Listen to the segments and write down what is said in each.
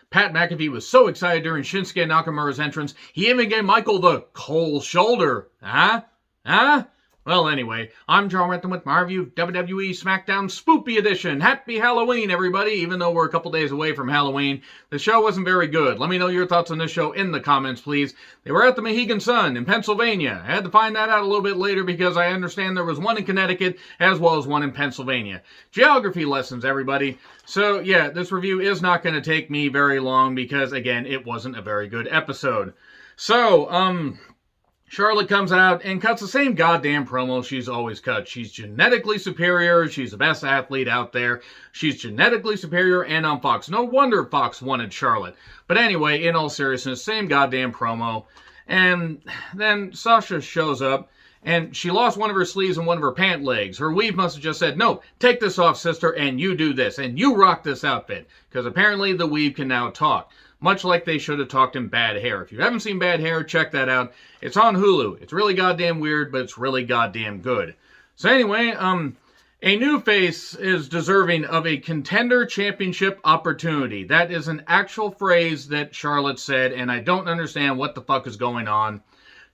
Pat McAfee was so excited during Shinsuke Nakamura's entrance, he even gave Michael the cold shoulder. Huh? Huh? Well, anyway, I'm John Renton with my review of WWE Smackdown Spoopy Edition. Happy Halloween, everybody! Even though we're a couple days away from Halloween, the show wasn't very good. Let me know your thoughts on this show in the comments, please. They were at the Mohegan Sun in Pennsylvania. I had to find that out a little bit later because I understand there was one in Connecticut as well as one in Pennsylvania. Geography lessons, everybody. So, yeah, this review is not going to take me very long because, again, it wasn't a very good episode. So, Charlotte comes out and cuts the same goddamn promo she's always cut. She's genetically superior. She's the best athlete out there. She's genetically superior and on Fox. No wonder Fox wanted Charlotte. But anyway, in all seriousness, same goddamn promo. And then Sasha shows up and she lost one of her sleeves and one of her pant legs. Her weave must have just said, no, take this off, sister, and you do this. And you rock this outfit. Because apparently the weave can now talk. Much like they should have talked in Bad Hair. If you haven't seen Bad Hair, check that out. It's on Hulu. It's really goddamn weird, but it's really goddamn good. So anyway, a new face is deserving of a contender championship opportunity. That is an actual phrase that Charlotte said, and I don't understand what the fuck is going on.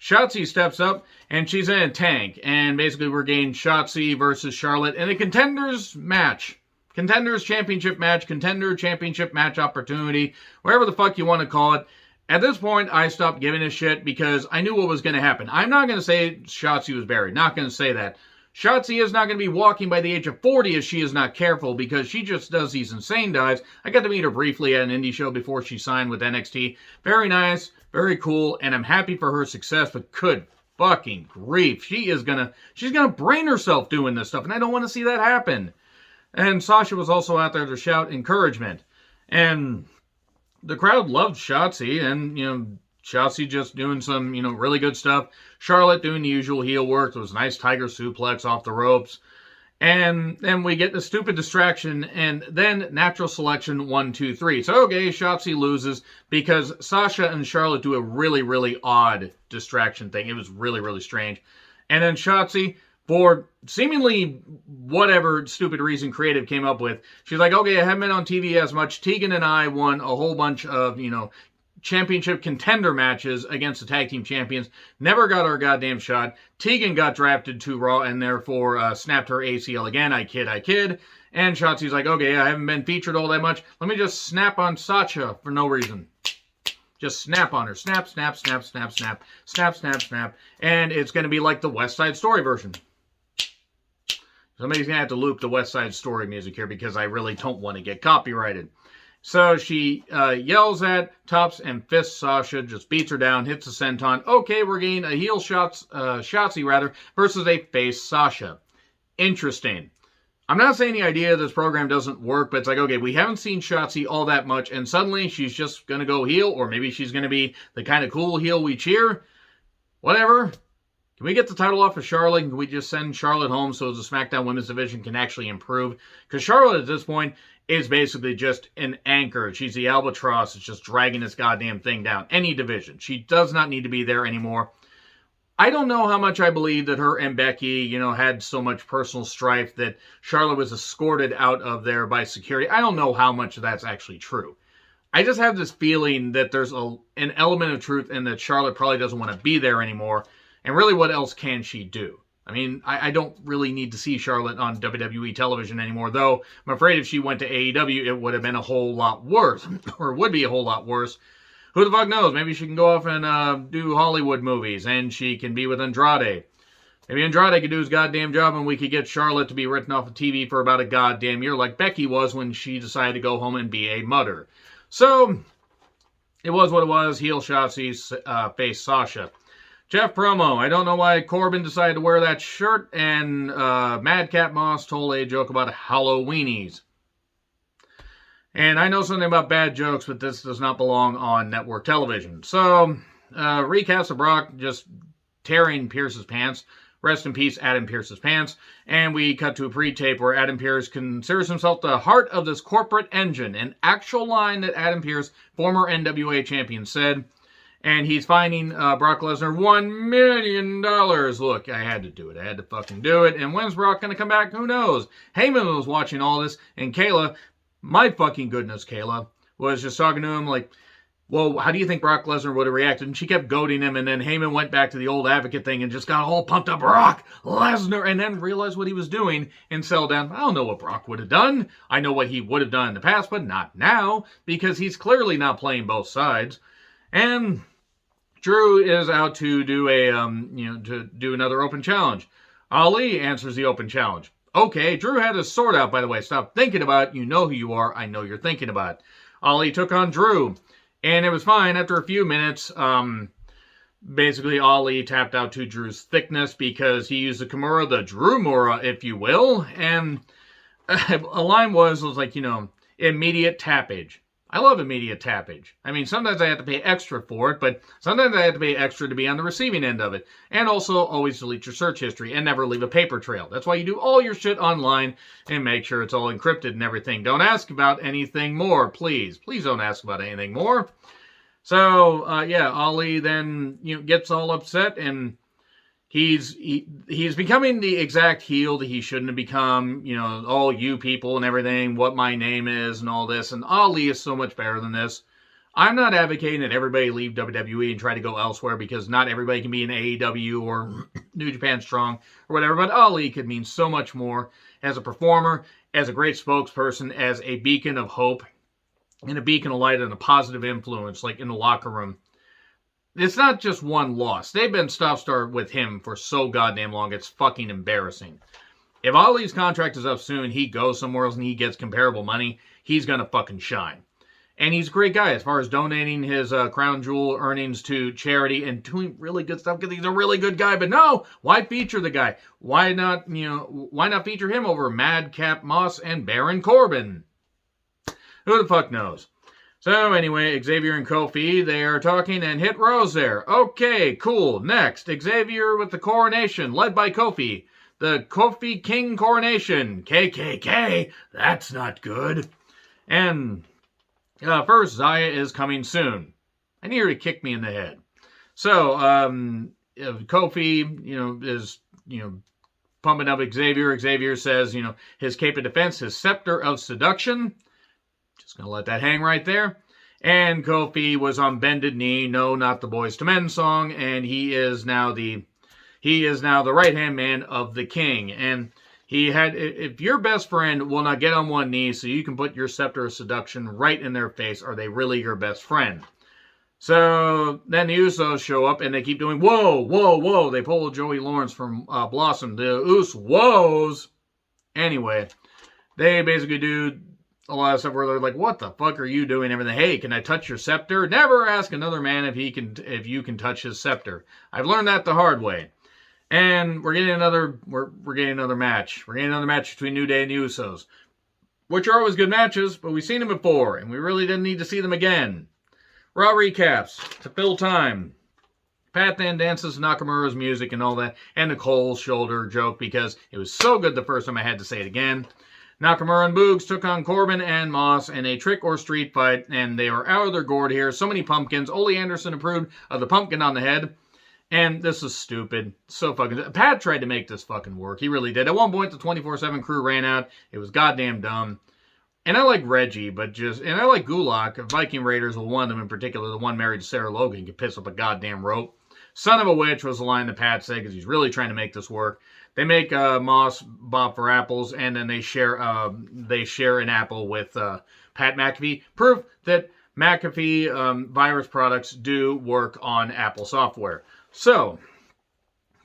Shotzi steps up, and she's in a tank, and basically we're getting Shotzi versus Charlotte in a contenders match. Contenders championship match, contender championship match opportunity, whatever the fuck you want to call it. At this point, I stopped giving a shit because I knew what was going to happen. I'm not going to say Shotzi was buried. Not going to say that. Shotzi is not going to be walking by the age of 40 if she is not careful because she just does these insane dives. I got to meet her briefly at an indie show before she signed with NXT. Very nice, very cool, and I'm happy for her success, but good fucking grief. She's going to brain herself doing this stuff, and I don't want to see that happen. And Sasha was also out there to shout encouragement. And the crowd loved Shotzi. And, Shotzi just doing some, really good stuff. Charlotte doing the usual heel work. There was a nice tiger suplex off the ropes. And then we get the stupid distraction. And then natural selection 1, 2, 3. So, okay, Shotzi loses because Sasha and Charlotte do a really, really odd distraction thing. It was really, really strange. And then Shotzi, for seemingly whatever stupid reason creative came up with, she's like, okay, I haven't been on TV as much. Tegan and I won a whole bunch of, championship contender matches against the tag team champions. Never got our goddamn shot. Tegan got drafted to Raw and therefore snapped her ACL again. I kid. And Shotzi's like, okay, I haven't been featured all that much. Let me just snap on Sasha for no reason. Just snap on her. Snap, snap, snap, snap, snap. Snap, snap, snap. And it's going to be like the West Side Story version. Somebody's going to have to loop the West Side Story music here because I really don't want to get copyrighted. So she yells at, tops, and fists Sasha, just beats her down, hits a senton. Okay, we're getting a heel Shotzi versus a face Sasha. Interesting. I'm not saying the idea of this program doesn't work, but it's like, okay, we haven't seen Shotzi all that much, and suddenly she's just going to go heel, or maybe she's going to be the kind of cool heel we cheer. Whatever. Can we get the title off of Charlotte? Can we just send Charlotte home so the SmackDown Women's Division can actually improve? Because Charlotte at this point is basically just an anchor. She's the albatross. It's just dragging this goddamn thing down. Any division. She does not need to be there anymore. I don't know how much I believe that her and Becky, had so much personal strife that Charlotte was escorted out of there by security. I don't know how much that's actually true. I just have this feeling that there's an element of truth in that Charlotte probably doesn't want to be there anymore. And really, what else can she do? I mean, I don't really need to see Charlotte on WWE television anymore, though I'm afraid if she went to AEW, it would have been a whole lot worse, or would be a whole lot worse. Who the fuck knows? Maybe she can go off and do Hollywood movies, and she can be with Andrade. Maybe Andrade could do his goddamn job, and we could get Charlotte to be written off of TV for about a goddamn year, like Becky was when she decided to go home and be a mother. So, it was what it was. Heel Shotzi's face Sasha. Jeff promo. I don't know why Corbin decided to wear that shirt, and Madcap Moss told a joke about Halloweenies. And I know something about bad jokes, but this does not belong on network television. So, recaps of Brock just tearing Pierce's pants. Rest in peace, Adam Pearce's pants. And we cut to a pre-tape where Adam Pearce considers himself the heart of this corporate engine. An actual line that Adam Pearce, former NWA champion, said. And he's fining Brock Lesnar $1 million. Look, I had to do it. I had to fucking do it. And when's Brock going to come back? Who knows? Heyman was watching all this. And Kayla, my fucking goodness, Kayla. was just talking to him like, well, how do you think Brock Lesnar would have reacted? And she kept goading him, and then Heyman went back to the old advocate thing and just got all pumped up, Brock Lesnar, and then realized what he was doing and settled down. I don't know what Brock would have done. I know what he would have done in the past, but not now, because he's clearly not playing both sides. And Drew is out to do to do another open challenge. Ali answers the open challenge. Okay, Drew had his sword out, by the way. Stop thinking about it. You know who you are. I know you're thinking about it. Ali took on Drew. And it was fine. After a few minutes, basically Ali tapped out to Drew's thickness because he used the Kimura, the Drew-mura, if you will. And a line was like, immediate tappage. I love immediate tappage. I mean, sometimes I have to pay extra for it, but sometimes I have to pay extra to be on the receiving end of it. And also, always delete your search history and never leave a paper trail. That's why you do all your shit online and make sure it's all encrypted and everything. Don't ask about anything more, please. Please don't ask about anything more. So, Ali then gets all upset, and he's becoming the exact heel that he shouldn't have become. All you people and everything, what my name is and all this. And Ali is so much better than this. I'm not advocating that everybody leave WWE and try to go elsewhere, because not everybody can be in AEW or New Japan Strong or whatever. But Ali could mean so much more as a performer, as a great spokesperson, as a beacon of hope, and a beacon of light and a positive influence, like in the locker room. It's not just one loss. They've been stop-start with him for so goddamn long, it's fucking embarrassing. If Ali's contract is up soon, he goes somewhere else and he gets comparable money, he's gonna fucking shine. And he's a great guy as far as donating his crown jewel earnings to charity and doing really good stuff, because he's a really good guy. But no, why feature the guy? Why not feature him over Madcap Moss and Baron Corbin? Who the fuck knows? So anyway, Xavier and Kofi, they are talking, and Hit Rose there. Okay, cool. Next, Xavier with the coronation, led by Kofi. The Kofi King coronation. KKK, that's not good. And first, Zaya is coming soon. I need her to kick me in the head. So, Kofi, is, pumping up Xavier. Xavier says, his cape of defense, his scepter of seduction. Just going to let that hang right there. And Kofi was on bended knee. No, not the Boys to Men song. And he is now the right-hand man of the king. And if your best friend will not get on one knee so you can put your scepter of seduction right in their face, are they really your best friend? So then the Usos show up and they keep doing, whoa, whoa, whoa. They pull Joey Lawrence from Blossom. The Usos. Anyway, they basically do a lot of stuff where they're like, what the fuck are you doing? Everything. Hey, can I touch your scepter? Never ask another man if you can touch his scepter. I've learned that the hard way. And we're getting another match. We're getting another match between New Day and the Usos, which are always good matches, but we've seen them before, and we really didn't need to see them again. Raw recaps to fill time. Pat then dances Nakamura's music and all that, and the Cole's shoulder joke, because it was so good the first time I had to say it again. Nakamura and Boogs took on Corbin and Moss in a trick or street fight, and they are out of their gourd here. So many pumpkins. Ole Anderson approved of the pumpkin on the head. And this is stupid. So fucking... Pat tried to make this fucking work. He really did. At one point, the 24/7 crew ran out. It was goddamn dumb. And I like Reggie, and I like Gulak. Viking Raiders, one of them in particular, the one married to Sarah Logan, could piss up a goddamn rope. Son of a witch was the line that Pat said, because he's really trying to make this work. They make Moss bob for apples, and then they share an apple with Pat McAfee. Proof that McAfee virus products do work on Apple software. So,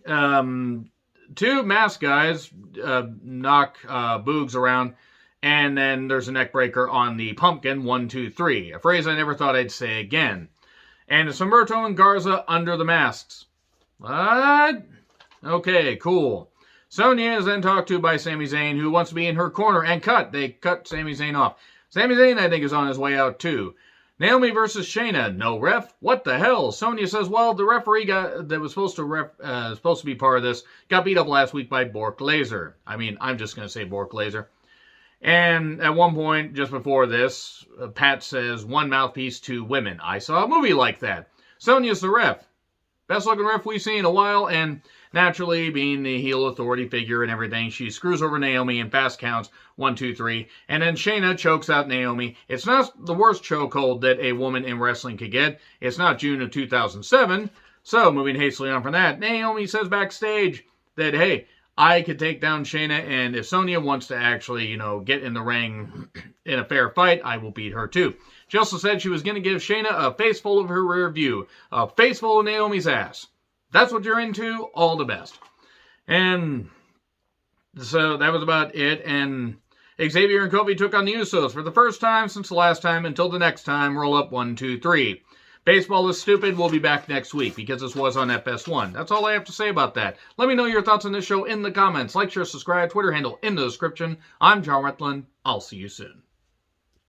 two masked guys knock Boogs around, and then there's a neck breaker on the pumpkin. 1, 2, 3. A phrase I never thought I'd say again. And it's Humberto and Garza under the masks. What? Okay, cool. Sonya is then talked to by Sami Zayn, who wants to be in her corner, and they cut Sami Zayn off. Sami Zayn, I think, is on his way out, too. Naomi versus Shayna, no ref? What the hell? Sonya says, well, the referee that was supposed to be part of this got beat up last week by Bork Laser. I mean, I'm just going to say Bork Laser. And at one point, just before this, Pat says, one mouthpiece to women. I saw a movie like that. Sonya's the ref. Best looking ref we've seen in a while, and Naturally, being the heel authority figure and everything, she screws over Naomi in fast counts 1, 2, 3, and then Shayna chokes out Naomi. It's not the worst chokehold that a woman in wrestling could get. It's not June of 2007. So, moving hastily on from that, Naomi says backstage that, hey, I could take down Shayna, and if Sonya wants to actually, get in the ring in a fair fight, I will beat her too. She also said she was going to give Shayna a face full of her rear view, a face full of Naomi's ass. That's what you're into, all the best. And so that was about it, and Xavier and Kofi took on the Usos for the first time since the last time. Until the next time, roll up 1, 2, 3. Baseball is stupid. We'll be back next week because this was on FS1. That's all I have to say about that. Let me know your thoughts on this show in the comments. Like, share, subscribe, Twitter handle in the description. I'm John Retlin. I'll see you soon.